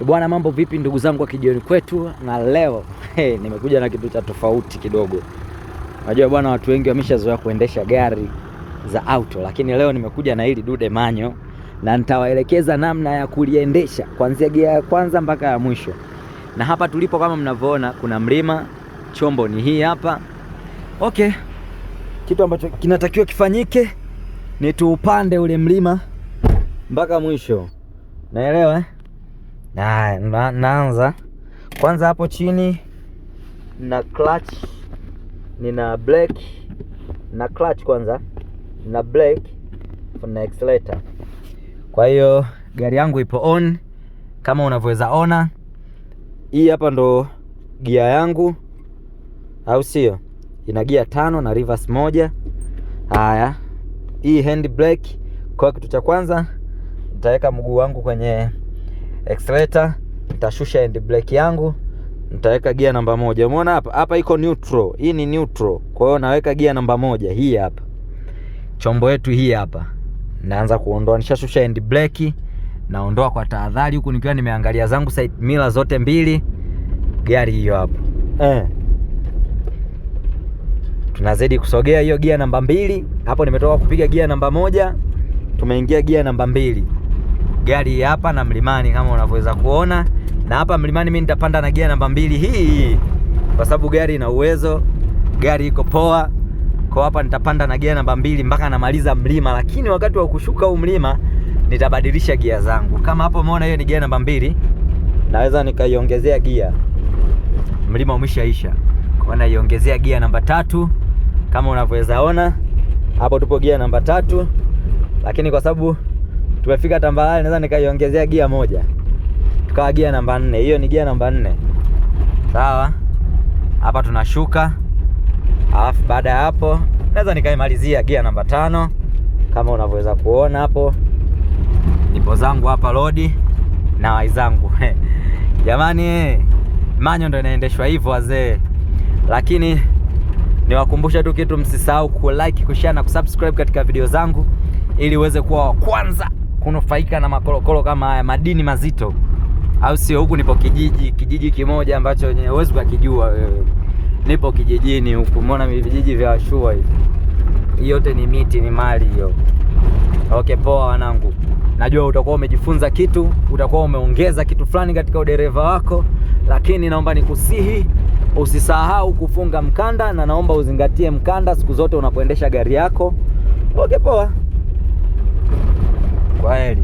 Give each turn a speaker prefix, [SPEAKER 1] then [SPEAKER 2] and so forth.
[SPEAKER 1] Bwana, mambo vipi ndugu zangu wa kijioni kwetu? Na leo nimekuja na kitu cha tofauti kidogo. Unajua bwana, watu wengi wameshazoea kuendesha gari za auto, lakini leo nimekuja na hili dude manyo na nitawaelekeza namna ya kuliendesha kuanzia gia ya kwanza mpaka ya mwisho. Na hapa tulipo kama mnavyoona kuna mlima, chombo ni hii hapa. Okay. Kitu ambacho kinatakiwa kifanyike ni tuupande ule mlima mpaka mwisho. Naelewa eh? Naanza kwanza hapo chini na clutch, nina brake na clutch kwanza, na brake na accelerator. Kwa hiyo gari yangu ipo on kama unavyoweza ona. Hii hapa ndo gia yangu, au sio? Ina gia 5 na reverse 1. Haya, hii hand brake. Kwa kitu cha kwanza nitaweka mguu wangu kwenye accelerator, nitashusha hand brake yangu, nitaweka gia namba 1. Umeona hapa? Hapa iko neutral. Hii ni neutral. Kwa hiyo naweka gia namba 1 hii hapa. Chombo yetu hii hapa. Naanza kuondoa, nishashusha hand brake, naondoa kwa tahadhari huku nikiwa nimeangalia zangu side mirror zote mbili. Gari hiyo hapo. Tunazidi kusogea hiyo gia namba 2. Hapo nimetoka kupiga gia namba 1. Tumeingia gia namba 2. Gari hapa na mlimani kama unavyoweza kuona. Na hapa mlimani mimi nitapanda na gia namba 2 hii. Kwa sababu gari ina uwezo, gari iko poa. Kwa hapa nitapanda na gia namba 2 mpaka namaliza mlima, lakini wakati wa kushuka huu mlima nitabadilisha gia zangu. Kama hapo umeona hiyo ni gia namba 2, naweza nikaiongezea gia. Mlima umeshaisha. Kwa naiongezea gia namba 3 kama unavyoweza ona. Hapo tupo gia namba 3. Lakini kwa sababu tumefika tambalale naweza nikaiongezea gia 1. Tukawa gia namba 4. Hiyo ni gia namba 4. Sawa? Hapa tunashuka. Alafu baada ya hapo naweza nikaimalizia gia namba 5 kama unavyoweza kuona hapo. Nipo zangu hapa load na waizangu. Jamani, manyo ndo inaendeshwa hivyo wazee. Lakini niwakumbusha tu kitu, msisahau ku like, kushare na kusubscribe katika video zangu ili uweze kuwa wa kwanza kunufaika na makolokolo kama haya, madini mazito. Au sio? Huku nipo kijiji kimoja ambacho huwezi kukijua wewe. Nipo kijijini huku, umeona vijiji vya Ashua hivi. Hii yote ni miti, ni mali hiyo. Okay, poa wanangu. Najua utakuwa umejifunza kitu, utakuwa umeongeza kitu fulani katika udereva wako, lakini naomba nikusihi usisahau kufunga mkanda, na naomba uzingatie mkanda siku zote unapoendesha gari yako. Okay, poa. Kwaheri.